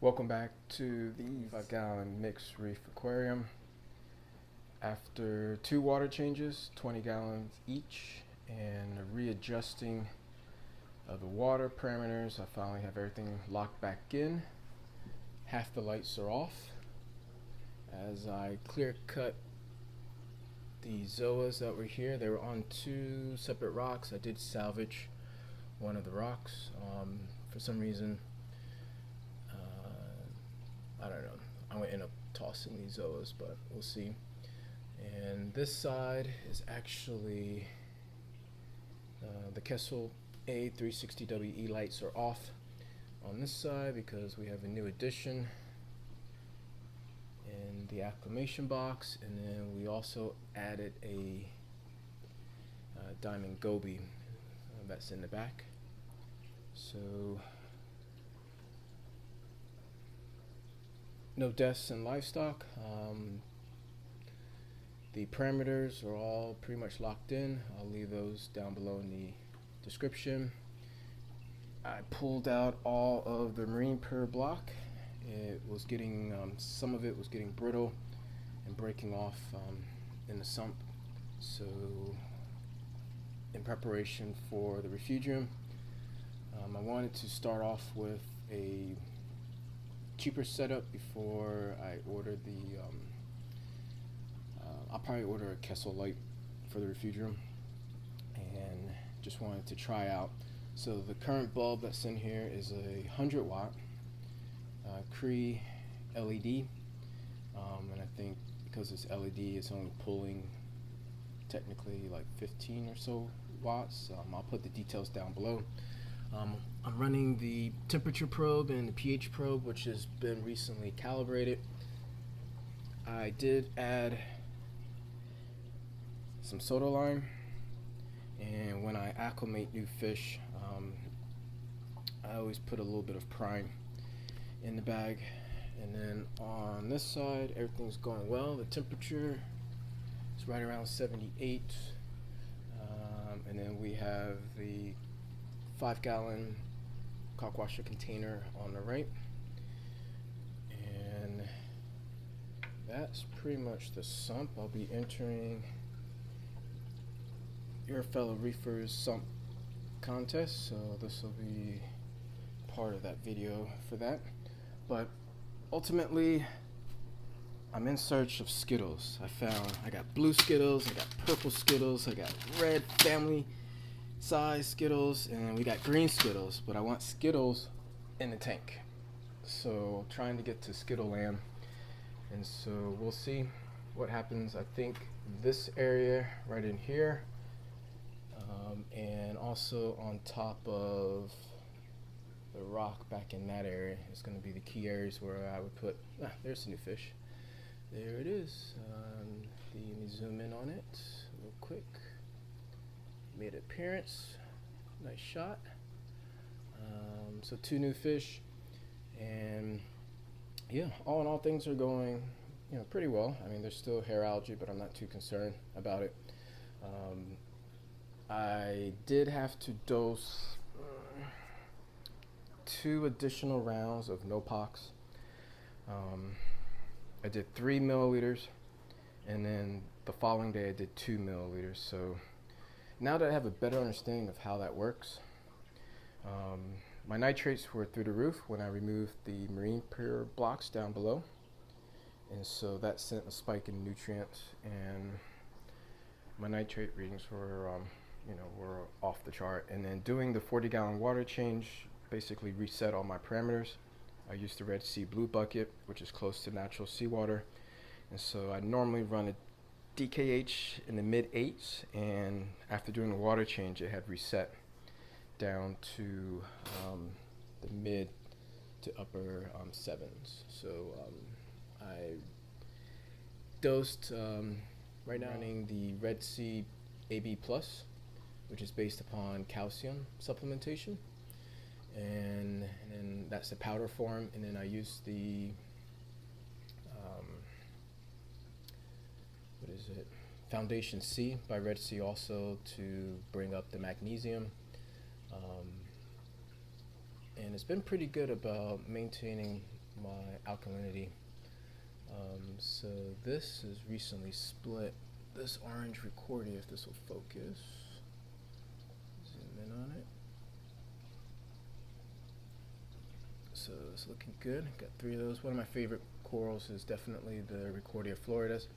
Welcome back to the 5-gallon mixed reef aquarium. After 2 water changes, 20 gallons each, and readjusting of the water parameters, I finally have everything locked back in. Half the lights are off. As I clear cut the zoas that were here, they were on 2 separate rocks. I did salvage one of the rocks. For some reason, I don't know, I'm going to end up tossing these zoas, but we'll see. And this side is actually the Kessel A360WE lights are off on this side because we have a new addition in the acclimation box, and then we also added a diamond goby that's in the back. So no deaths in livestock. The parameters are all pretty much locked in. I'll leave those down below in the description. I pulled out all of the marine per block. It was getting, some of it was getting brittle and breaking off in the sump. So in preparation for the refugium, I wanted to start off with a cheaper setup before I order the I'll probably order a Kessel light for the refugium, and just wanted to try out. So the current bulb that's in here is a 100 watt Cree LED, and I think because it's LED it's only pulling technically like 15 or so watts. I'll put the details down below. I'm running the temperature probe and the pH probe, which has been recently calibrated. I did add some soda lime, and when I acclimate new fish, I always put a little bit of prime in the bag. And then on this side, everything's going well. The temperature is right around 78, and then we have the 5-gallon caulk washer container on the right, and that's pretty much the sump. I'll be entering your fellow reefers sump contest, so this will be part of that video for that. But ultimately, I'm in search of Skittles. I got blue Skittles, I got purple Skittles, I got red family size Skittles, and we got green Skittles, but I want Skittles in the tank. So trying to get to Skittle land, and so we'll see what happens. I think this area right in here, and also on top of the rock back in that area is going to be the key areas where I would put, there's a new fish. There it is. Let me zoom in on it real quick. Made an appearance. Nice shot. So 2 new fish, and yeah, all in all, things are going, pretty well. I mean, there's still hair algae, but I'm not too concerned about it. I did have to dose 2 additional rounds of NoPox. I did 3 milliliters, and then the following day I did 2 milliliters. So now that I have a better understanding of how that works, my nitrates were through the roof when I removed the marine per blocks down below, and so that sent a spike in nutrients, and my nitrate readings were were off the chart. And then doing the 40-gallon water change basically reset all my parameters. I used the Red Sea Blue bucket, which is close to natural seawater, and so I normally run a DKH in the mid-8s, and after doing the water change, it had reset down to the mid to upper 7s. So I dosed, right now running the Red Sea AB+, which is based upon calcium supplementation, and then that's the powder form, and then I use the what is it, Foundation C by Red Sea also to bring up the magnesium, and it's been pretty good about maintaining my alkalinity. So this is recently split. This orange Recordia, if this will focus, zoom in on it. So it's looking good. Got 3 of those. One of my favorite corals is definitely the Recordia floridus.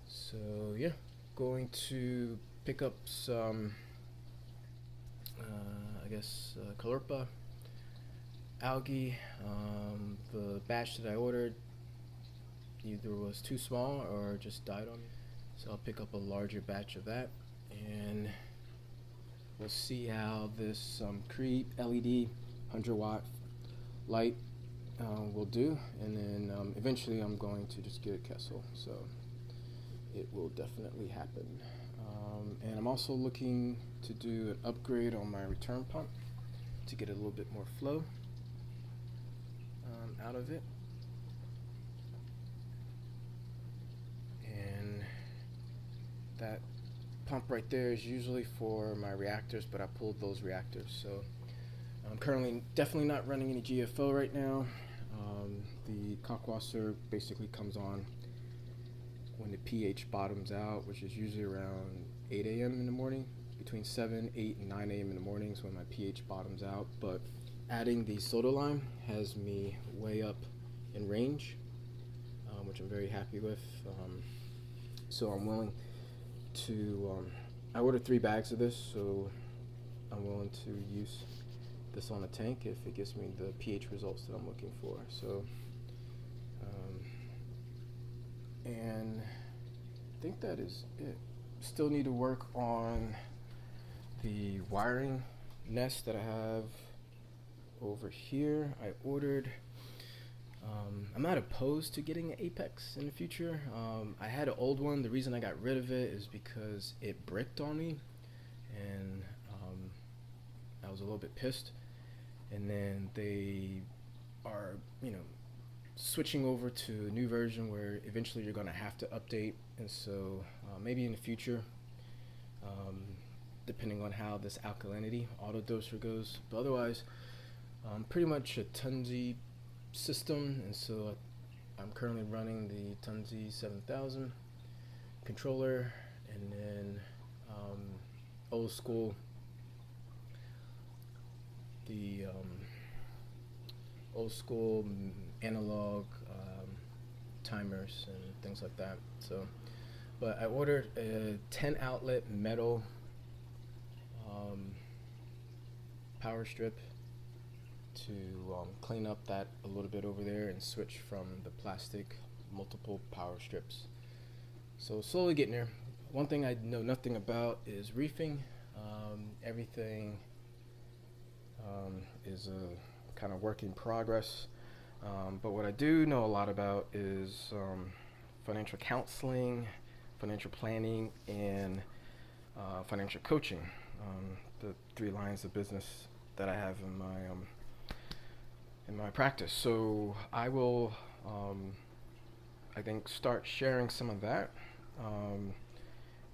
So yeah, going to pick up some, Caulerpa algae. The batch that I ordered either was too small or just died on me. So I'll pick up a larger batch of that, and we'll see how this Creep LED 100-watt light will do. And then eventually I'm going to just get a Kessel, so it will definitely happen. And I'm also looking to do an upgrade on my return pump to get a little bit more flow out of it. And that pump right there is usually for my reactors, but I pulled those reactors, so I'm currently definitely not running any GFO right now. The Cockwall Serve basically comes on when the pH bottoms out, which is usually around 8 a.m. in the morning. Between 7, 8, and 9 a.m. in the mornings when my pH bottoms out. But adding the soda lime has me way up in range, which I'm very happy with. So I'm willing to, I ordered 3 bags of this, so I'm willing to use this on a tank if it gives me the pH results that I'm looking for. So, and I think that is it. Still need to work on the wiring nest that I have over here. I ordered, I'm not opposed to getting an Apex in the future. I had an old one. The reason I got rid of it is because it bricked on me, and I was a little bit pissed. And then they are, switching over to a new version where eventually you're going to have to update. And so maybe in the future, depending on how this alkalinity auto doser goes. But otherwise, pretty much a Tunzi system, and so I'm currently running the Tunzi 7000 controller, and then old school, the old school analog timers and things like that. So, but I ordered a 10 outlet metal power strip to clean up that a little bit over there and switch from the plastic multiple power strips. So slowly getting there. One thing I know nothing about is reefing. Everything is a kind of work in progress. But what I do know a lot about is financial counseling, financial planning, and financial coaching. The 3 lines of business that I have in my practice. So I will, I think, start sharing some of that.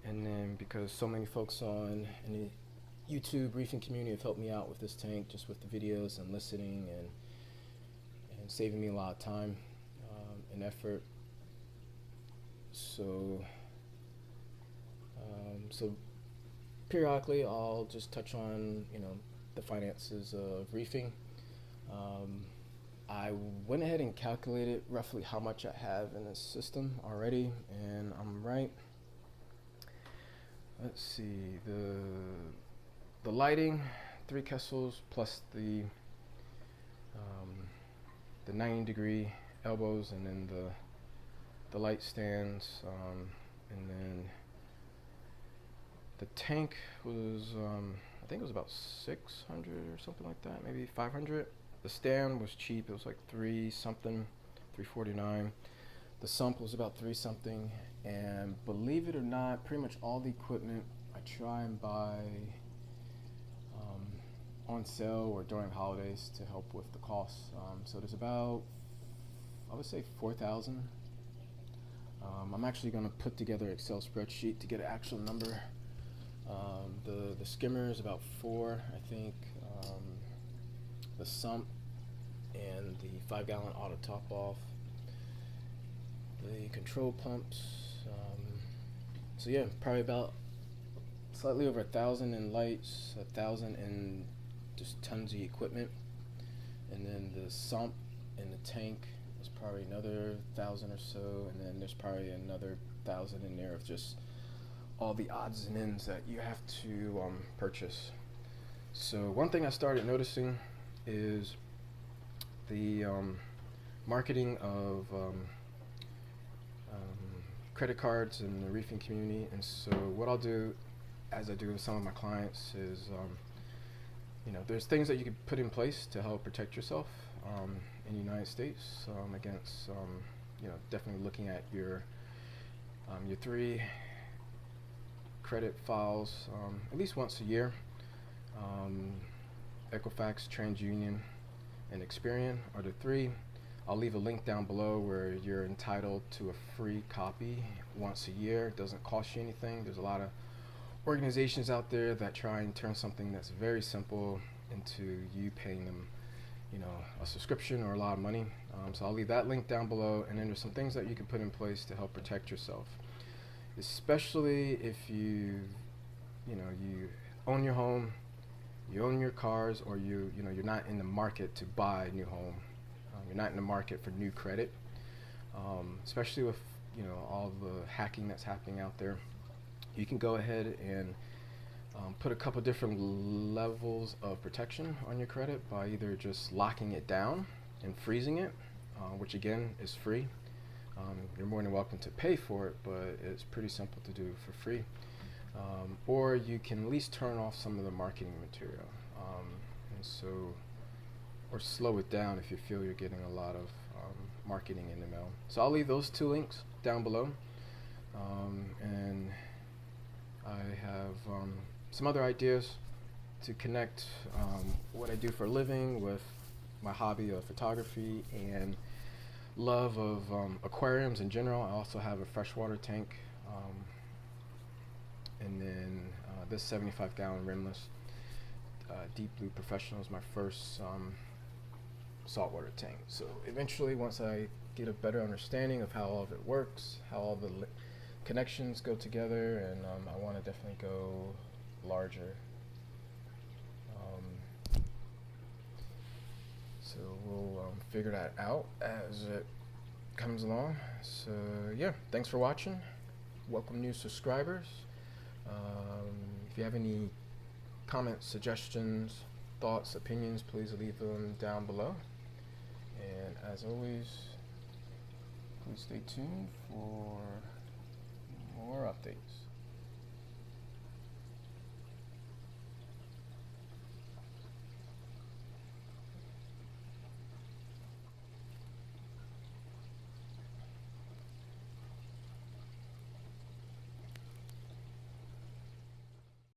And then because so many folks in the YouTube reefing community have helped me out with this tank, just with the videos and listening and saving me a lot of time and effort. So so periodically I'll just touch on the finances of reefing. I went ahead and calculated roughly how much I have in this system already, and I'm right. Let's see, the lighting, 3 Kessels plus the 90-degree elbows, and then the light stands, and then the tank was I think it was about 600 or something like that, maybe 500. The stand was cheap. It was like 3 something, 349. The sump was about 3 something, and believe it or not, pretty much all the equipment I try and buy on sale or during holidays to help with the costs. So there's about, I would say, 4,000. I'm actually going to put together an Excel spreadsheet to get an actual number. The skimmer is about 4, I think. The sump and the 5-gallon auto top off, the control pumps. So yeah, probably about slightly over 1,000 in lights, 1,000 in just tons of equipment, and then the sump and the tank is probably another 1,000 or so, and then there's probably another 1,000 in there of just all the odds and ends that you have to purchase. So one thing I started noticing is the marketing of credit cards in the reefing community. And so what I'll do, as I do with some of my clients, is there's things that you can put in place to help protect yourself in the United States against definitely looking at your 3 credit files at least once a year. Equifax, TransUnion, and Experian are the 3. I'll leave a link down below where you're entitled to a free copy once a year. It doesn't cost you anything. There's a lot of organizations out there that try and turn something that's very simple into you paying them a subscription or a lot of money. So I'll leave that link down below, and then there's some things that you can put in place to help protect yourself, especially if you own your home, you own your cars, or you're not in the market to buy a new home. You're not in the market for new credit, especially with all the hacking that's happening out there. You can go ahead and put a couple different levels of protection on your credit by either just locking it down and freezing it, which again is free. You're more than welcome to pay for it, but it's pretty simple to do for free. Or you can at least turn off some of the marketing material, or slow it down if you feel you're getting a lot of marketing in the mail. So I'll leave those 2 links down below, and I have some other ideas to connect what I do for a living with my hobby of photography and love of aquariums in general. I also have a freshwater tank, and then this 75-gallon rimless Deep Blue Professional is my first saltwater tank. So eventually, once I get a better understanding of how all of it works, how all the connections go together, and I want to definitely go larger. So we'll figure that out as it comes along. So yeah, thanks for watching. Welcome new subscribers. If you have any comments, suggestions, thoughts, opinions, please leave them down below. And as always, please stay tuned for more updates.